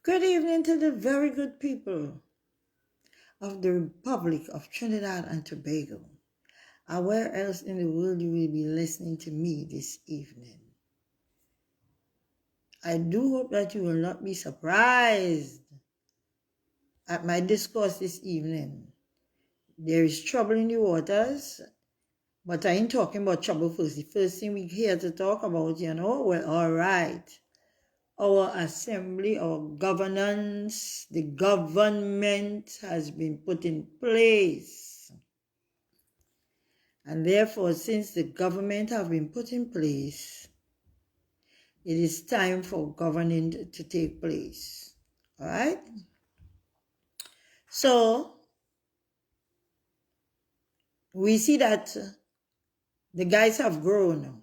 Good evening to the very good people of the Republic of Trinidad and Tobago. And where else in the world you will be listening to me this evening. I do hope that you will not be surprised at my discourse this evening. There is trouble in the waters, but I ain't talking about trouble first. The first thing we here to talk about, well, all right. Our assembly, our governance, the government has been put in place. And therefore, since the government have been put in place, it is time for governing to take place. All right? So, we see that the guys have grown.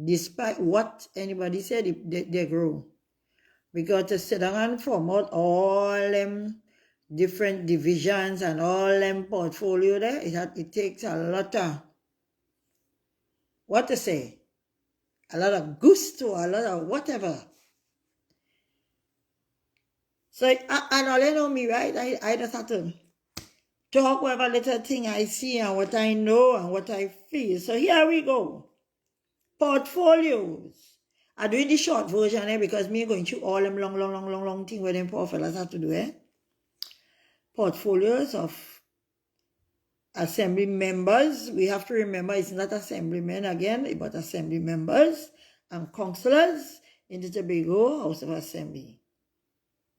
Despite what anybody said, they grow. We got to sit down and form out all them different divisions and all them portfolio there. It takes a lot of, what to say, a lot of gusto, a lot of whatever. So, and all you know me, right? I just have to talk whatever little thing I see and what I know and what I feel. So here we go. Portfolios. I'm doing the short version because me going through all them long thing where them poor fellas have to do, Portfolios of assembly members. We have to remember it's not assemblymen again, but assembly members and councillors in the Tobago House of Assembly.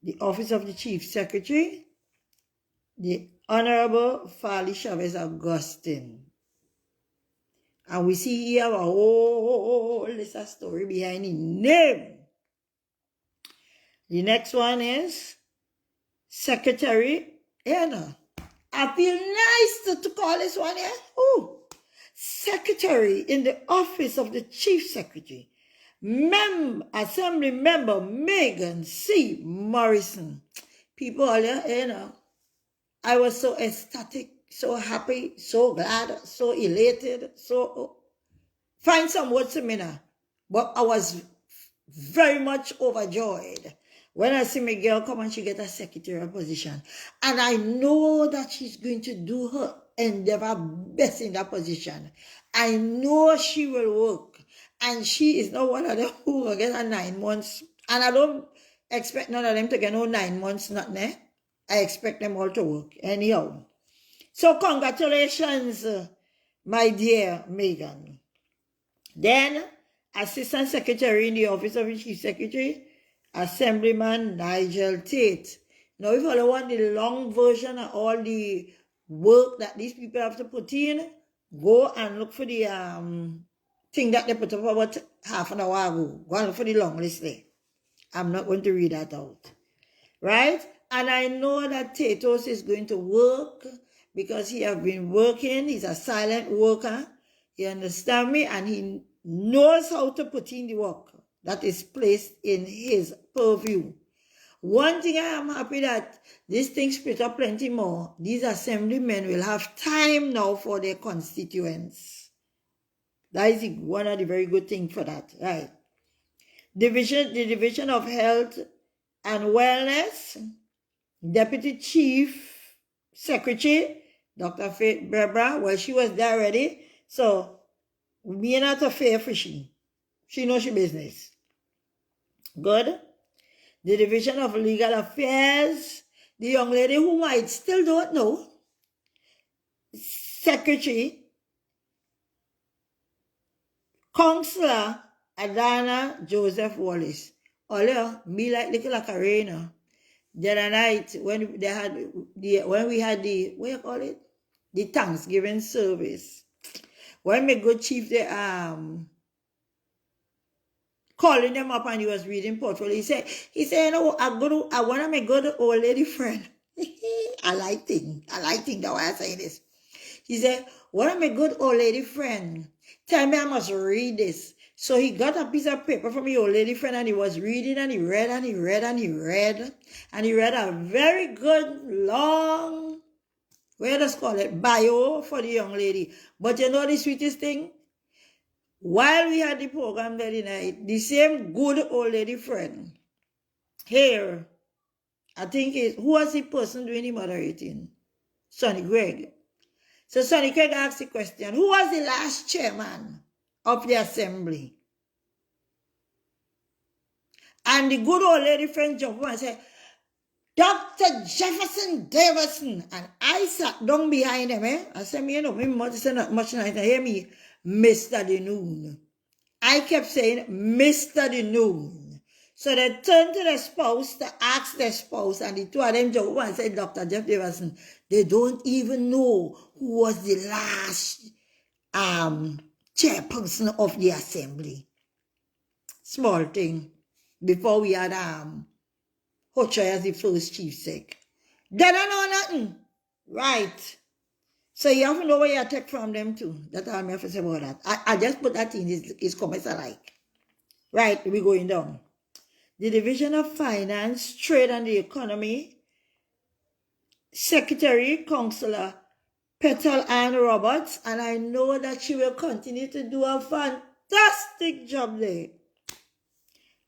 The Office of the Chief Secretary, the Honorable Farley Chavez Augustine. And we see here a whole list of story behind the name. The next one is Secretary. I feel nice to call this one here. Secretary in the Office of the Chief Secretary. Assembly Member Megan C. Morrison. People all here, I was so ecstatic, so happy, so glad, so elated, so find some words to me now. But I was very much overjoyed when I see my girl come and she get a secretarial position. And I know that she's going to do her endeavor best in that position. I know she will work. And she is not one of them who will get a 9 months. And I don't expect none of them to get no 9 months, nothing, I expect them all to work. Anyhow. So congratulations, my dear Megan. Then, Assistant Secretary in the Office of the Chief Secretary, Assemblyman Nigel Tate. Now, if you want the long version of all the work that these people have to put in, go and look for the thing that they put up about half an hour ago. Go and look for the long list there. I'm not going to read that out. Right? And I know that Tatos is going to work because he has been working. He's a silent worker. You understand me? And he knows how to put in the work that is placed in his purview. One thing I am happy that this thing split up plenty more. These assemblymen will have time now for their constituents. That is one of the very good things for that, right? The Division of Health and Wellness, Deputy Chief Secretary, Dr. Faith Barbara, well, she was there already. So, we are not a fair for she. She knows she business. Good. The Division of Legal Affairs, the young lady whom I still don't know, Secretary, Councillor Adana Joseph Wallace. Although, me like little like arena. The other night, when we had the, what you call it? The Thanksgiving service. When my good chief, they calling them up and he was reading portfolio. He said, I want to make good old lady friend. I like that why I say this. He said, one of my good old lady friend, tell me I must read this. So he got a piece of paper from the old lady friend and he was reading and he read and he read and he read. And he read a very good, long, bio for the young lady. But you know the sweetest thing? While we had the program that night, the same good old lady friend here I think who was the person doing the moderating? Sonny Greg. So Sonny Greg asked the question, who was the last chairman of the assembly? And the good old lady friend jumped up and said, Dr. Jefferson Davison. And I sat down behind him. I said, you know, maybe much not much night. I hear me, Mr. The Noon. I kept saying, Mr. The Noon. So they turned to the spouse to ask their spouse, and the two of them jumped up and said, Dr. Jeff Davison, they don't even know who was the last chairperson of the assembly. Small thing. Before we had Hochoy as the first chief sec. They don't know nothing. Right. So you have to know where you take from them too. That's all I have to say about that. I just put that in his comments alike. Right, we're going down. The Division of Finance, Trade and the Economy, Secretary, Councillor Petal Ann Roberts, and I know that she will continue to do a fantastic job there.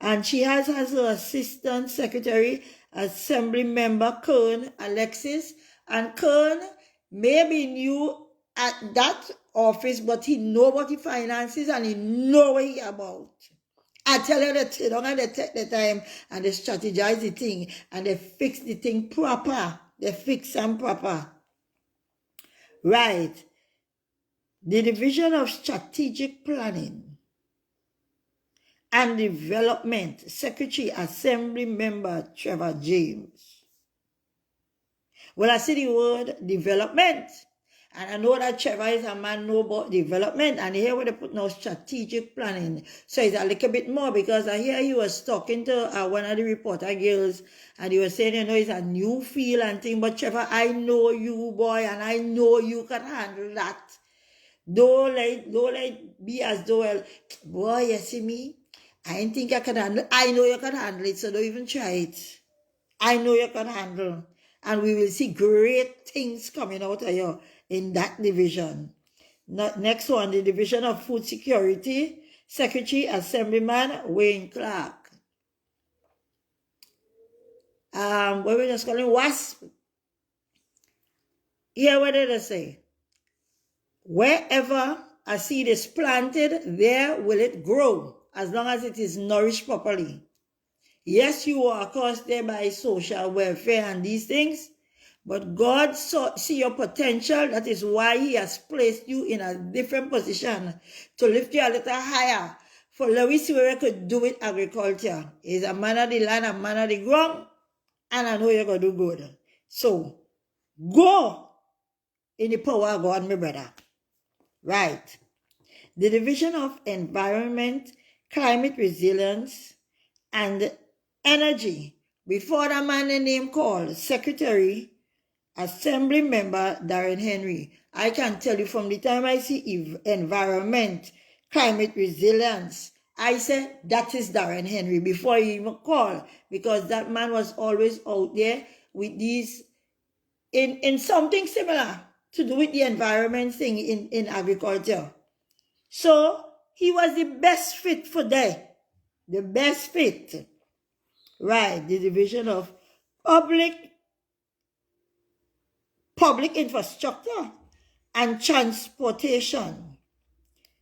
And she has as her assistant secretary, assembly member Kern Alexis. And Kern may be new at that office, but he know what the finances and he know what he about. I tell you that they don't they take the time and they strategize the thing and they fix the thing proper. They fix them proper. Right. The Division of Strategic Planning and Development, Secretary, Assembly Member Trevor James. Well, I see the word development. And I know that Trevor is a man know about development. And here where they put now strategic planning. So it's a little bit more because I hear he was talking to one of the reporter girls. And he was saying, you know, it's a new feel and thing. But Trevor, I know you, boy. And I know you can handle that. Don't let be as though, well, boy, you see me? I didn't think I could handle it. I know you can handle it, so don't even try it. I know you can handle. And we will see great things coming out of you in that division. Next one, the Division of Food Security, Secretary, Assemblyman Wayne Clark. What we just calling WASP. Here, what did I say? Wherever a seed is planted, there will it grow, as long as it is nourished properly. Yes, you are caused there by social welfare and these things, but God see your potential. That is why he has placed you in a different position to lift you a little higher. For Louis where could do with agriculture. He's a man of the land, a man of the ground, and I know you're going to do good. So, go in the power of God, my brother. Right. The Division of Environment, Climate Resilience, and Energy. Before the man name called Secretary, Assembly Member Darren Henry. I can tell you from the time I see environment, climate resilience, I said that is Darren Henry before he even called, because that man was always out there with these, in something similar to do with the environment thing in agriculture. So he was the best fit for that. The best fit. Right, the Division of Public Infrastructure and Transportation.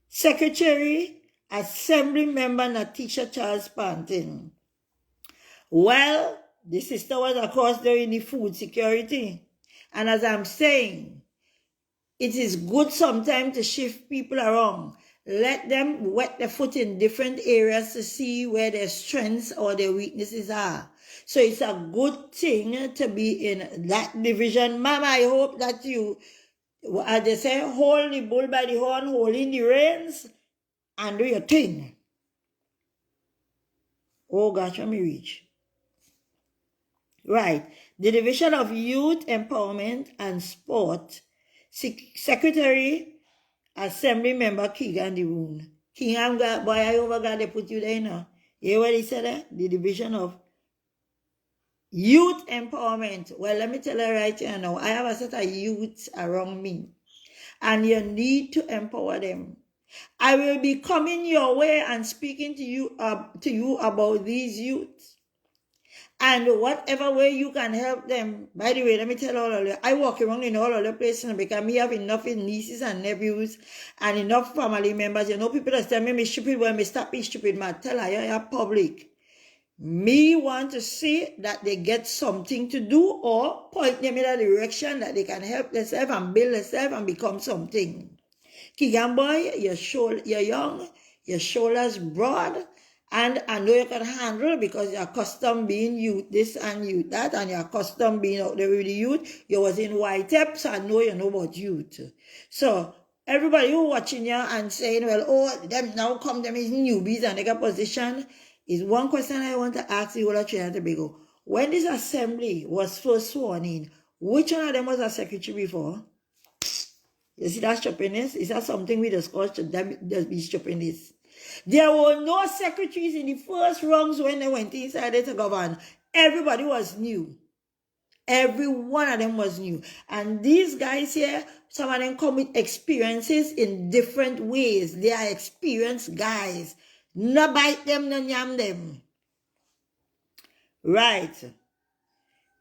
Secretary, Assembly Member Natisha Charles Pantin. Well, the sister was of course there in the food security. And as I'm saying, it is good sometimes to shift people around. Let them wet their foot in different areas to see where their strengths or their weaknesses are. So it's a good thing to be in that division. Mama, I hope that you, as they say, hold the bull by the horn, hold in the reins, and do your thing. Oh gosh, let me reach. Right. The Division of Youth Empowerment and Sport, Secretary, Assembly Member Keegan DeWoon. Keegan, boy, I overgot they put you there now. You hear what he said there? The Division of Youth Empowerment. Well, let me tell you right here now. I have a set of youths around me. And you need to empower them. I will be coming your way and speaking to you about these youths. And whatever way you can help them. By the way, let me tell all of you, I walk around in all of the places because me have enough nieces and nephews and enough family members. You know, people that tell me stupid when me stop being stupid, man. Tell her, you're public. Me want to see that they get something to do or point them in a direction that they can help themselves and build themselves and become something. Kigan boy, you're young, your shoulders broad, and I know you can handle because you're accustomed being youth this and youth that, and you're accustomed being out there with the youth. You was in white so I know you know about youth. So everybody who watching you and saying, well, oh, them now come them is newbies and they got position, is one question I want to ask the whole of Trinidad and Tobago. When this assembly was first sworn in, which one of them was a secretary before? You see that stupidness? Is that something we discussed? There's be stupidness. There were no secretaries in the first rounds when they went inside to govern. Everybody was new. Every one of them was new. And these guys here, some of them come with experiences in different ways. They are experienced guys. No bite them, no yam them. Right.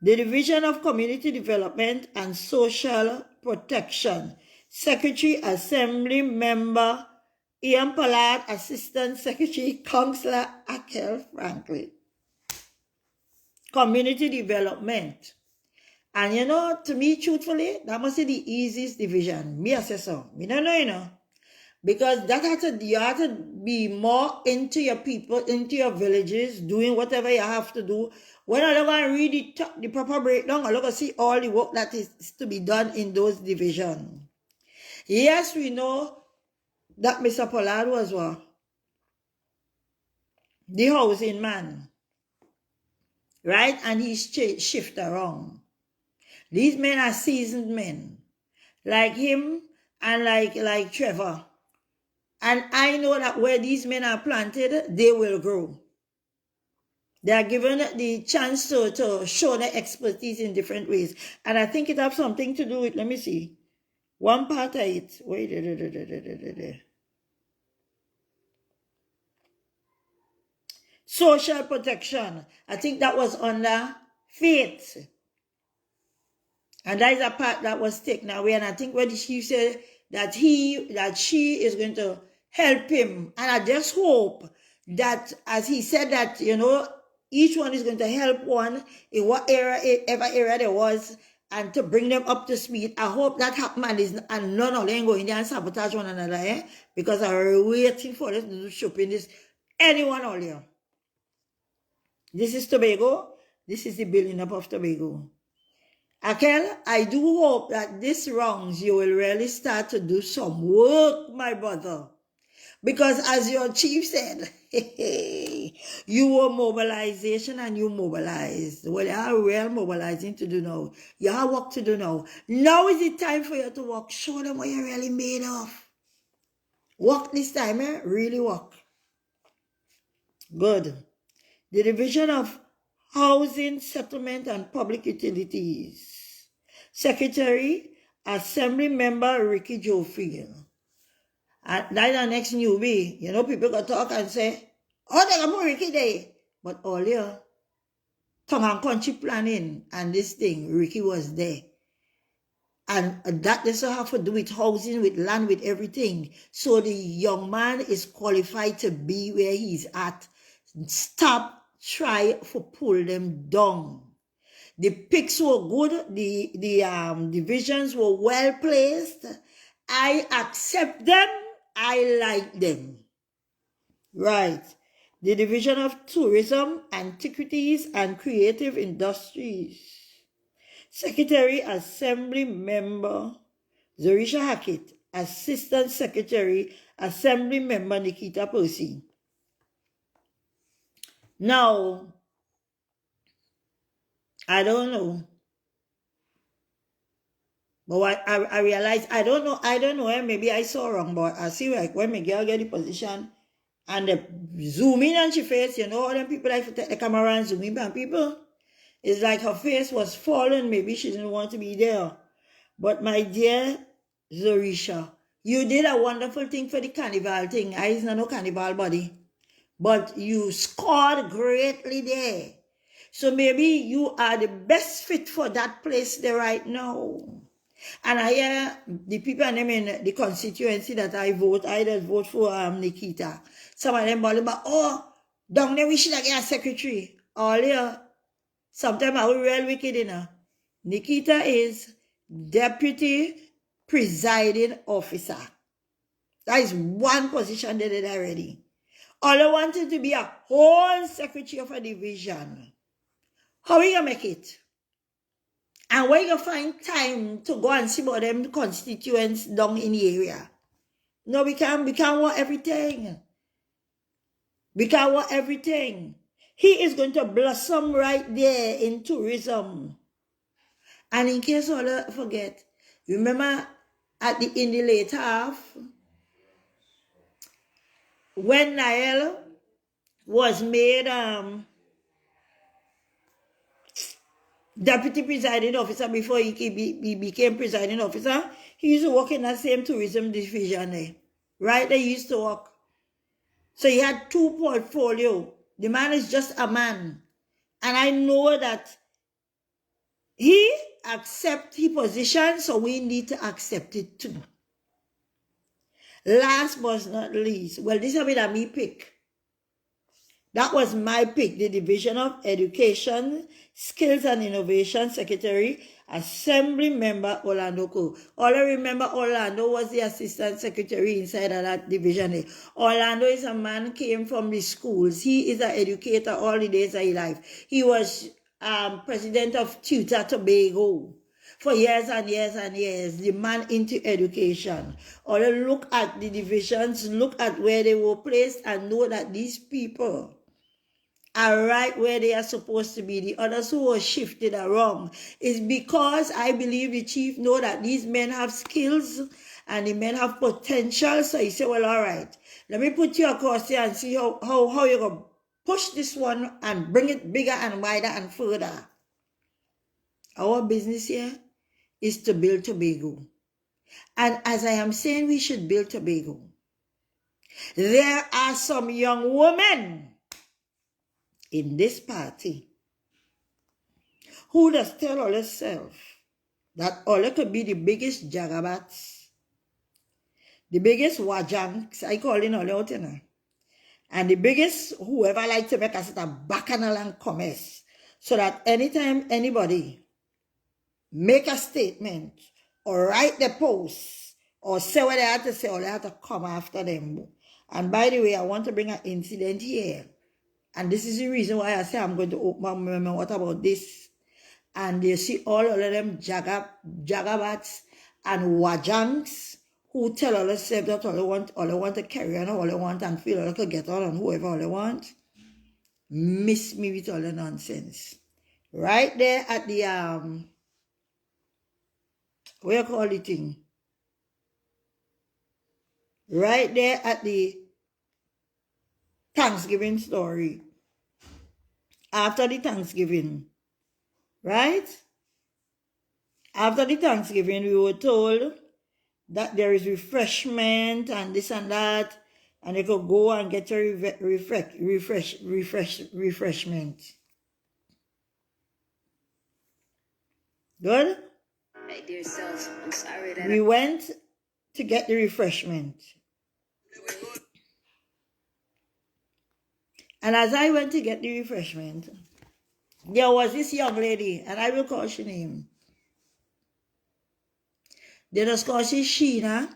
The Division of Community Development and Social Protection. Secretary, Assembly Member, Ian Pollard, Assistant Secretary, Councillor Akel Franklin. Community Development. And you know, to me, truthfully, that must be the easiest division. Me, I say so. Me don't know, you know. Because you have to be more into your people, into your villages, doing whatever you have to do. When I look and read the proper breakdown, I look and see all the work that is to be done in those divisions. Yes, we know that Mr. Pollard was what? The housing man. Right? And he's shift around. These men are seasoned men. Like him and like Trevor. And I know that where these men are planted, they will grow. They are given the chance to show their expertise in different ways. And I think it has something to do with, let me see. One part of it. Wait. Social protection. I think that was under faith. And that is a part that was taken away. And I think when she said that she is going to help him. And I just hope that, as he said that, you know, each one is going to help one in whatever area there was and to bring them up to speed. I hope that happens and none of them go in there and sabotage one another, because I'm waiting for us to do shopping this. Anyone all here. This is Tobago. This is the building up of Tobago. Akel, I do hope that this rounds you will really start to do some work, my brother. Because as your chief said, you were mobilization and you mobilized. Well, you are real mobilizing to do now. You have work to do now. Now is the time for you to work. Show them what you're really made of. Work this time, eh? Really work. Good. The Division of Housing, Settlement and Public Utilities. Secretary, Assembly Member Ricky Jofield. And that's the next newbie. You know, people got talk and say, oh, they got more Ricky there. But all your tongue and country planning and this thing, Ricky was there. And that doesn't have to do with housing, with land, with everything. So the young man is qualified to be where he's at. Stop, try to pull them down. The picks were good. The divisions were well placed. I accept them. I like them. Right. The Division of Tourism, Antiquities and Creative Industries. Secretary, Assembly Member Zorisha Hackett. Assistant Secretary, Assembly Member Nikita Percy. Now, I don't know. But I realized, I don't know, maybe I saw wrong, but I see like when my girl get the position and they zoom in on she face, you know, all them people like to take the camera and zoom in on people. It's like her face was fallen, maybe she didn't want to be there. But my dear Zorisha, you did a wonderful thing for the carnival thing. I is not no carnival body. But you scored greatly there. So maybe you are the best fit for that place there right now. And I hear the people and them in the constituency that I just vote for Nikita. Some of them ball about, oh, down there we should have get a secretary. All here. Sometimes I will real wicked, you know. Nikita is deputy presiding officer. That is one position they did already. All I wanted to be a whole secretary of a division. How are you going to make it? And where you find time to go and see about them constituents down in the area? No, we can't want everything. We can't want everything. He is going to blossom right there in tourism. And in case all forget, remember in the late half, when Niall was made deputy presiding officer before he became presiding officer, he used to work in that same tourism division there. Right there he used to work. So he had two portfolios. The man is just a man. And I know that he accepts his position, so we need to accept it too. Last but not least, well, this is a bit of me pick. That was my pick, the Division of Education, Skills and Innovation Secretary, Assembly Member Orlando Co. All I remember, Orlando was the Assistant Secretary inside of that division. Orlando is a man came from the schools. He is an educator all the days of his life. He was president of Tutor Tobago for years and years and years. The man into education. Or look at the divisions, look at where they were placed and know that these people are right where they are supposed to be. The others who were shifted are wrong. It's because I believe the chief know that these men have skills and the men have potential. So he said, well, all right, let me put you across here and see how you're going to push this one and bring it bigger and wider and further. Our business here is to build Tobago. And as I am saying, we should build Tobago. There are some young women in this party who does tell all herself that all could be the biggest jagabats, the biggest wajanks, I call it all out, and the biggest whoever like to make a sort of bacchanal and commerce, so that anytime anybody make a statement or write the post or say what they have to say, or they have to come after them. And by the way, I want to bring an incident here. And this is the reason why I say I'm going to open my mouth. What about this? And you see all of them jagabats and wajanks who tell all themselves that all they want to carry on, all they want and feel all they could get on whoever all they want. Miss me with all the nonsense. Right there at the what you call the thing? Right there at the Thanksgiving story. After the Thanksgiving, right? After the Thanksgiving, we were told that there is refreshment and this and that, and they could go and get a refreshment. Good? My dear self, I'm sorry that we went to get the refreshment. And as I went to get the refreshment, there was this young lady, and I will call her name. They just call she Sheena,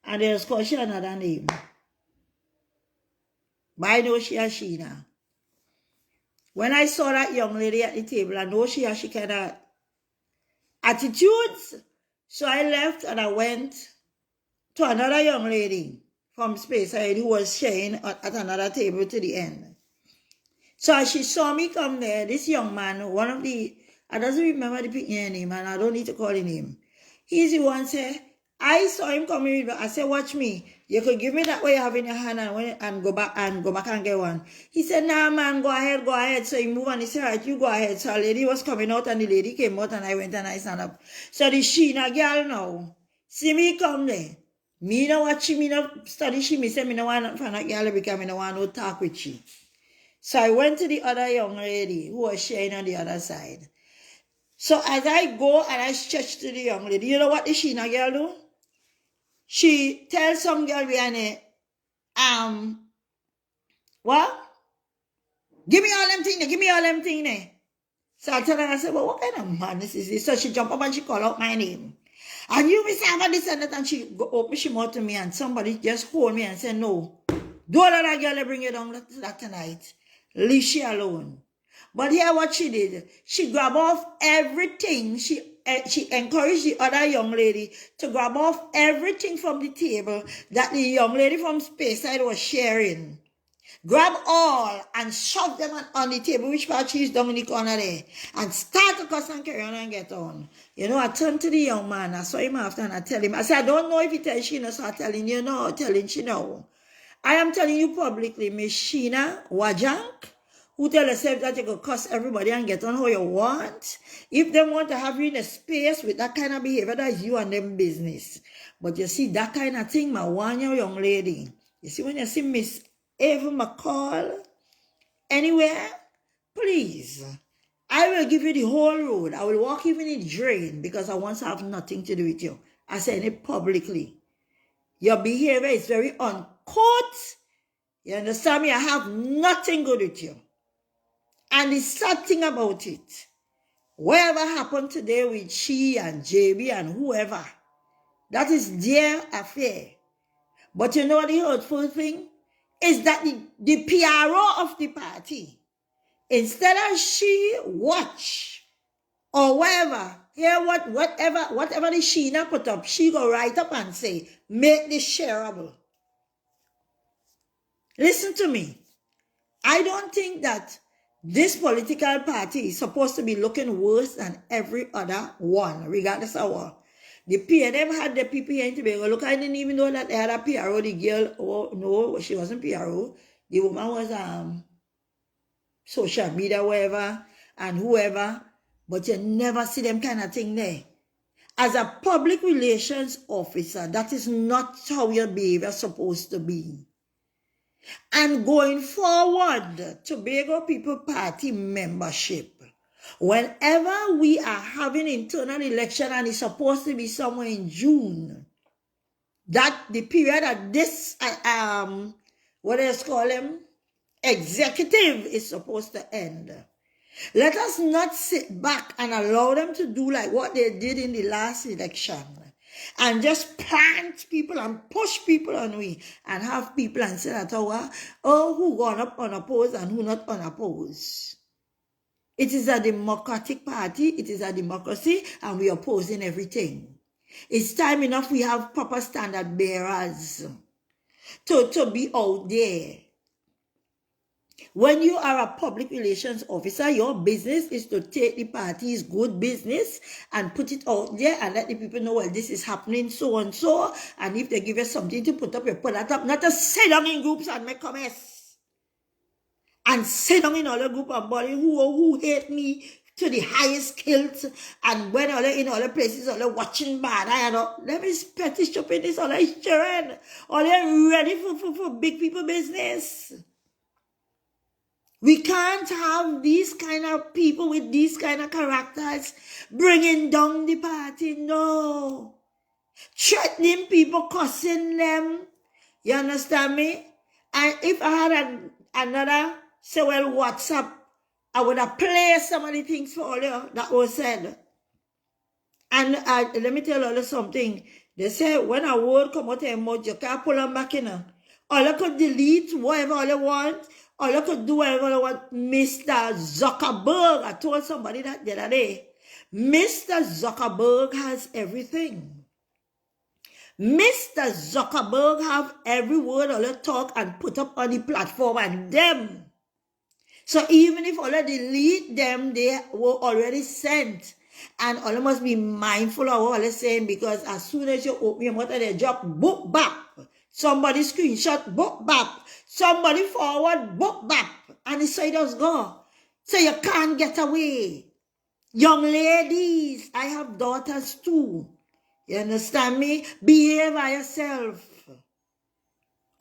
and they just call she another name. But I know she is Sheena. When I saw that young lady at the table, I know she has she kind of attitudes. So I left and I went to another young lady from Speyside who was sharing at another table to the end. So as she saw me come there, this young man, one of the, I doesn't remember the name, and I don't need to call his name. He's the one said, I saw him coming with, I said, watch me. You could give me that way you have in your hand and go back and get one. He said, nah, man, go ahead. So he moved and he said, right, you go ahead. So a lady was coming out and the lady came out and I went and I stand up. So the Sheena girl now, see me come there. Me no watch she, me no study she, me say me no want for that girl because me no want no talk with she. So I went to the other young lady who was sharing on the other side. So as I go and I stretch to the young lady, you know what the Sheena girl do? She tells some girl behind it, what? Give me all them things, give me all them things. So I tell her, I said, well, what kind of madness is this? So she jump up and she call out my name. And you, Miss Amber, this and that, and she go open she mouth to me, and somebody just hold me and say, no, don't let that girl bring you down that tonight. Leave she alone. But here what she did, she grabbed off everything. She encouraged the other young lady to grab off everything from the table that the young lady from Speyside was sharing. Grab all and shove them on the table, which part she's down in the corner there, and start to cuss and carry on and get on. You know, I turned to the young man, I saw him after, and I tell him, I said, I don't know if he tells Sheena, so I'm telling you no, telling she no. I am telling you publicly, Miss Sheena Wajank, who tell herself that you could cuss everybody and get on how you want. If they want to have you in a space with that kind of behavior, that's you and them business. But you see, that kind of thing, my one young lady, you see, when you see Miss Ava McCall anywhere, please, I will give you the whole road. I will walk even in the drain because I want to have nothing to do with you. I said it publicly. Your behavior is very uncouth. You understand me? I have nothing good with you. And the sad thing about it, whatever happened today with she and JB and whoever, that is their affair. But you know the hurtful thing? Is that the PRO of the party, instead of she watch or whatever, hear whatever the Sheena put up, she go right up and say, make this shareable. Listen to me. I don't think that this political party is supposed to be looking worse than every other one, regardless of what. The PNM had the PPA in Tobago. Look, I didn't even know that they had a PRO. The girl, oh, no, she wasn't PRO. The woman was social media, whatever, and whoever. But you never see them kind of thing there. As a public relations officer, that is not how your behavior is supposed to be. And going forward, Tobago People Party membership, whenever we are having internal election and it's supposed to be somewhere in June, that the period that this, what else call them, executive is supposed to end. Let us not sit back and allow them to do like what they did in the last election and just plant people and push people on we and have people and say that, oh, who gone up unopposed and who not unopposed. It is a democratic party, it is a democracy, and we are opposing everything. It's time enough we have proper standard bearers to be out there. When you are a public relations officer, your business is to take the party's good business and put it out there and let the people know, well, this is happening so and so. And if they give you something to put up, you put that up. Not to sit down in groups and make comments. And sit down in other group and body who hate me to the highest guilt. And when all in other places, all watching bad, I know, let me petty shop in this, all is sharing. All ready for big people business. We can't have these kind of people with these kind of characters bringing down the party. No. Threatening people, cussing them. You understand me? And if I had another, say, well, WhatsApp, I would have played some of the things for all you that was said. And let me tell you something. They say when a word come out of your mouth, you can't pull them back in. All you could delete whatever all you want. All you could do whatever you want. Mr. Zuckerberg, I told somebody that the other day. Mr. Zuckerberg has everything. Mr. Zuckerberg have every word all you talk and put up on the platform and them. So even if all you delete them, they were already sent. And all you must be mindful of what you're saying, because as soon as you open your mouth and they drop, book bap. Somebody screenshot, book bap. Somebody forward, book bap. And so it does go. So you can't get away. Young ladies, I have daughters too. You understand me? Behave by yourself.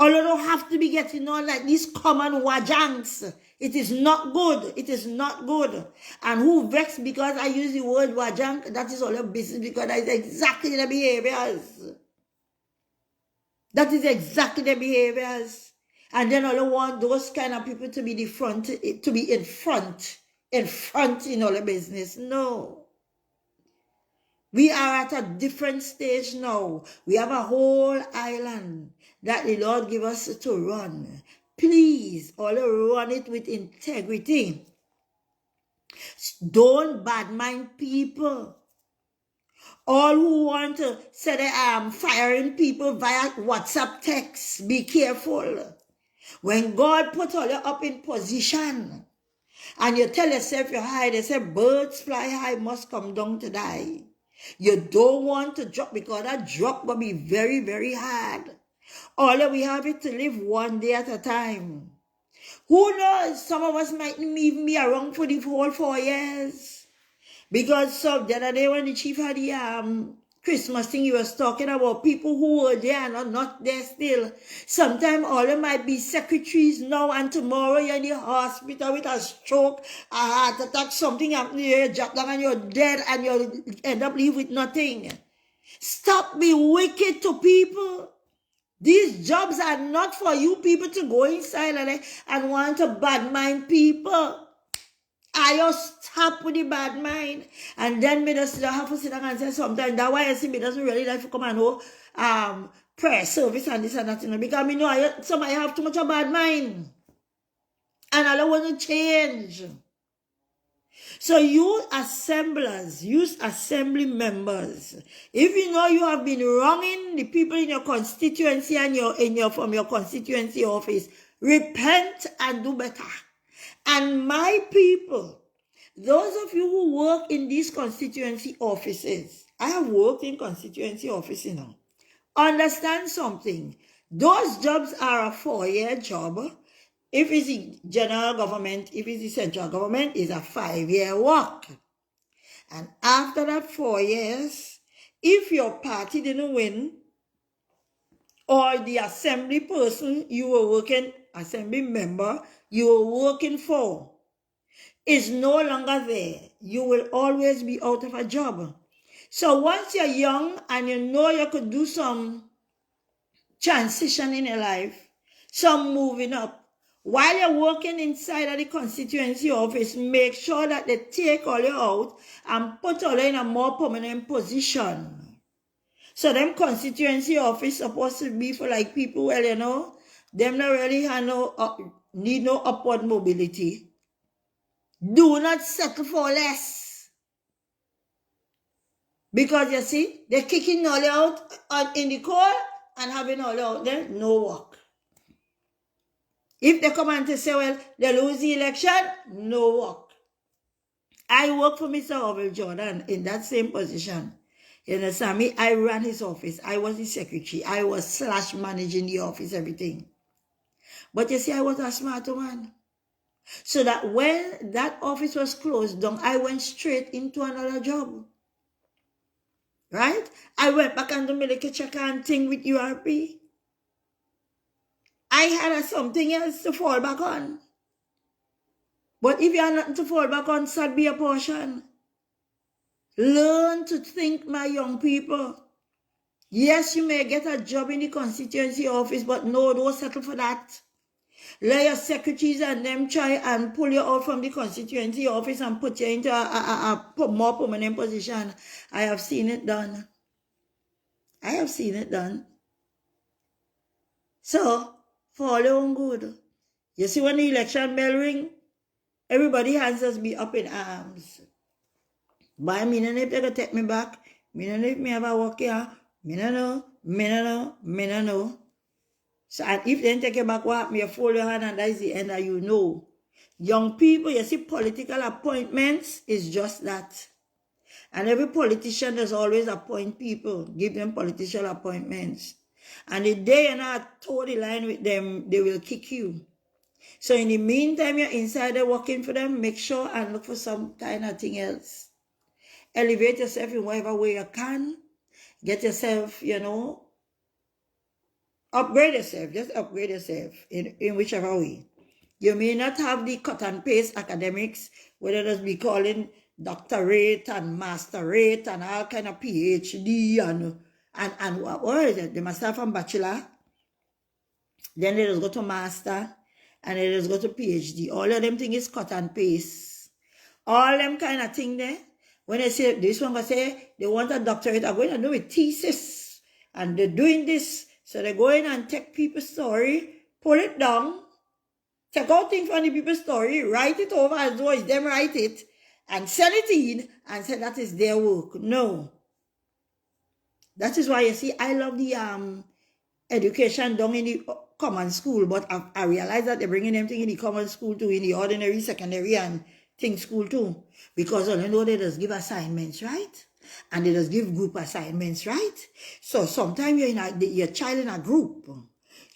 Or you don't have to be getting on like these common wajangs. It is not good. It is not good. And who vexed because I use the word wajang, that is all your business, because that is exactly the behaviors. That is exactly the behaviors. And then all you want those kind of people to be the front, to be in front in all the business. No. We are at a different stage now. We have a whole island that the Lord give us to run. Please, all run it with integrity. Don't badmind people. All who want to say they are firing people via WhatsApp text, be careful. When God put all you up in position, and you tell yourself you're high, they say birds fly high must come down to die. You don't want to drop because that drop will be very, very hard. All we have is to live one day at a time. Who knows? Some of us might even be around for the whole 4 years. Because so the other day when the chief had the Christmas thing, he was talking about people who were there and are not there still. Sometimes all them might be secretaries now, and tomorrow you're in the hospital with a stroke, a heart attack, something happened, you drop down and you're dead and you end up leave with nothing. Stop being wicked to people. These jobs are not for you people to go inside and want to badmind people. I just stop with the bad mind. And then me just have to sit down and say sometimes that's why I see me doesn't really like to come and know prayer service and this and that, you know, because me know somebody have too much of bad mind. And I don't want to change. So you assemblers, you assembly members, if you know you have been wronging the people in your constituency and from your constituency office, repent and do better. And my people, those of you who work in these constituency offices, I have worked in constituency office, you know, understand something. Those jobs are a 4-year job. If it's the general government, if it's the central government, it's a 5-year work. And after that 4 years, if your party didn't win, or the assembly person you were working, assembly member you were working for, is no longer there, you will always be out of a job. So once you're young and you know you could do some transition in your life, some moving up, while you're working inside of the constituency office, make sure that they take all you out and put all you in a more permanent position. So them constituency office supposed to be for like people, well, you know, them not really have need no upward mobility. Do not settle for less. Because you see, they're kicking all out in the cold and having all out there, no work. If they come and say, well, they lose the election, no work. I work for Mr. Orville Jordan in that same position. You understand me? I ran his office. I was his secretary. I was / managing the office, everything. But you see, I was a smart one. So that when that office was closed down, I went straight into another job. Right? I went back and do my little check and thing with URP. I had something else to fall back on. But if you have nothing to fall back on, sad be a portion. Learn to think, my young people. Yes, you may get a job in the constituency office, but no, don't settle for that. Let your secretaries and them try and pull you out from the constituency office and put you into a more permanent position. I have seen it done. I have seen it done. So, for all your own good. You see when the election bell ring, everybody hands us be up in arms. But I mean, if they go take me back, me no know if me ever work here, me no know. So, and if they take you back, what me fold your hand and that is the end that you know. Young people, you see, political appointments is just that. And every politician does always appoint people, give them political appointments. And the day you're not toe the line with them, they will kick you. So in the meantime, you're inside there working for them, make sure and look for some kind of thing else. Elevate yourself in whatever way you can. Get yourself, you know, Upgrade yourself. Just upgrade yourself in whichever way. You may not have the cut and paste academics, whether it be calling doctorate and masterate and all kind of PhD and what is it? They must have from bachelor. Then they just go to master and they just go to PhD. All of them thing is cut and paste. All them kind of thing there. When they say this one, I say they want a doctorate, I'm going to do a thesis. And they're doing this. So they go in and take people's story, pull it down, take out things from the people's story, write it over as though it's them write it, and send it in and say that is their work. No. That is why you see, I love the education done in the common school, but I realize that they're bringing everything in the common school too, in the ordinary, secondary, and thing school too. Because all you know, they just give assignments, right? And they just give group assignments, right? So sometimes you're in your child in a group.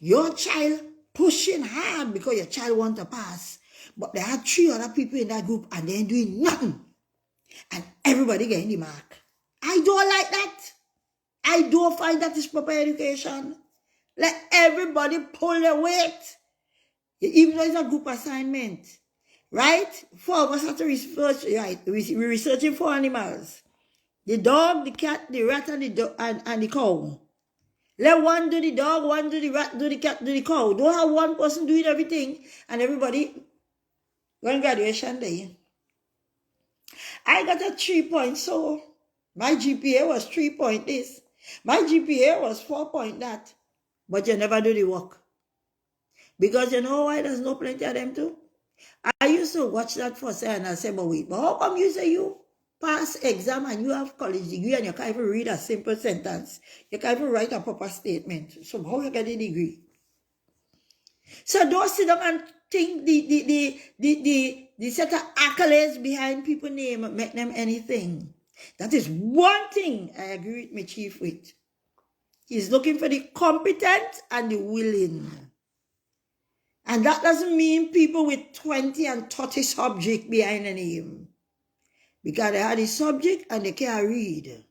Your child pushing hard because your child wants to pass. But there are 3 other people in that group and they're doing nothing. And everybody getting the mark. I don't like that. I don't find that is proper education. Let everybody pull their weight. Even though it's a group assignment. Right? 4 of us have to research, right? We're researching 4 animals. The dog, the cat, the rat, and the cow. Let one do the dog, one do the rat, do the cat, do the cow. Don't have one person doing everything and everybody going graduation day. I got a 3 point so. My GPA was 3 point this. My GPA was 4 point that. But you never do the work. Because you know why there's no plenty of them too? I used to watch that for say and I say, but wait, but how come you say you pass exam and you have college degree and you can't even read a simple sentence? You can't even write a proper statement. So how you get a degree? So don't sit down and think the set of accolades behind people's name make them anything. That is one thing I agree with my chief with. He's looking for the competent and the willing. And that doesn't mean people with 20 and 30 subjects behind a name. Because they have the subject and they can't read.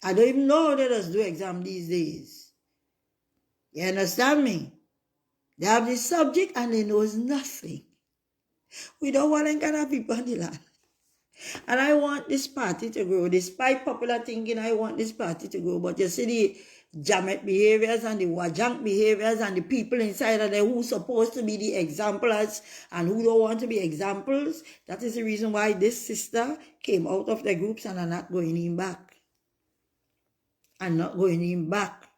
I don't even know how they just do exam these days. You understand me? They have the subject and they know nothing. We don't want them kind of people on the land. And I want this party to grow. Despite popular thinking, I want this party to grow. But you see the Jamet behaviors and the Wajang behaviors and the people inside of there who supposed to be the examples and who don't want to be examples. That is the reason why this sister came out of the groups and are not going in back. And not going in back.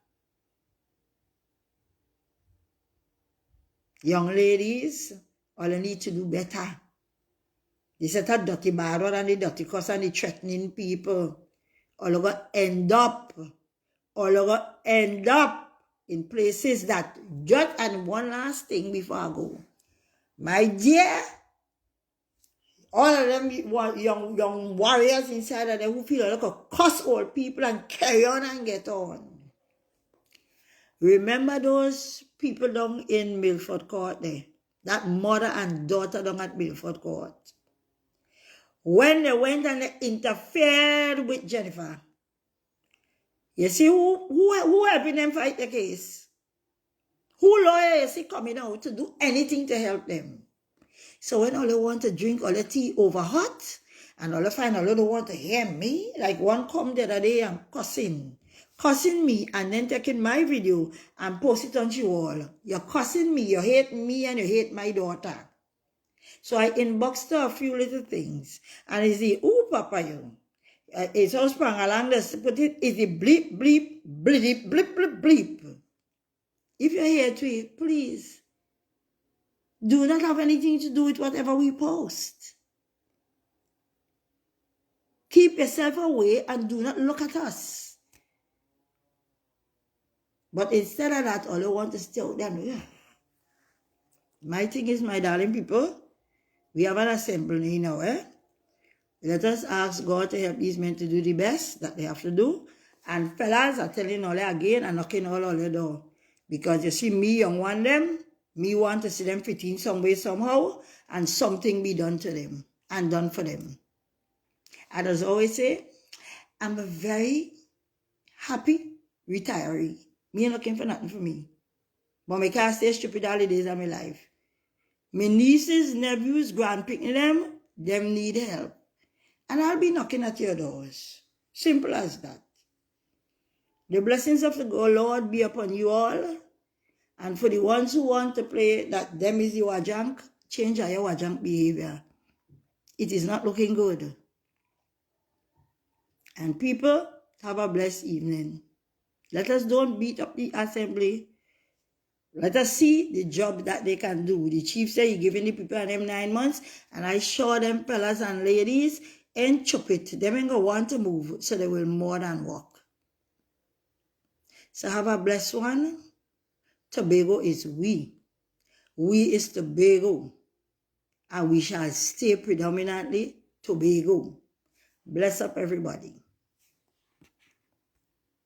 Young ladies, all you need to do better. They set a dirty barrow and the dirty cuss and the threatening people. All you going to end up in places that just, and one last thing before I go. My dear, all of them young warriors inside of them who feel like a cuss old people and carry on and get on. Remember those people down in Milford Court there? That mother and daughter down at Milford Court. When they went and they interfered with Jennifer. You see who helping them fight the case? Who lawyer you see coming out to do anything to help them? So when all they want to drink all the tea over hot, and all they find all they don't want to hear me, like one come the other day and cussing me, and then taking my video and post it on your wall. You're cussing me, you hate me, and you hate my daughter. So I inboxed her a few little things, and he said, "Oh, Papa, you." It's all sprung along this, put it, is the bleep, bleep, bleep, bleep, bleep, bleep. If you're here to it, please, do not have anything to do with whatever we post. Keep yourself away and do not look at us. But instead of that, all you want to stay out there. Yeah. My thing is, my darling people, we have an assembly now, eh? Let us ask God to help these men to do the best that they have to do. And fellas are telling all again and knocking all the door. Because you see, me young want them, me want to see them fit in some way, somehow, and something be done to them and done for them. And as I always say, I'm a very happy retiree. Me ain't looking for nothing for me. But I can't stay stupid all the days of my life. My nieces, nephews, grandpicking them need help. And I'll be knocking at your doors. Simple as that. The blessings of the Lord be upon you all. And for the ones who want to play that them is your wajunk, change your wajunk behavior. It is not looking good. And people, have a blessed evening. Let us don't beat up the assembly. Let us see the job that they can do. The chief said he giving the people them 9 months, and I show them fellas and ladies and chop it. They ain't gonna want to move, so they will more than walk. So have a blessed one. Tobago is we. We is Tobago. And we shall stay predominantly Tobago. Bless up everybody.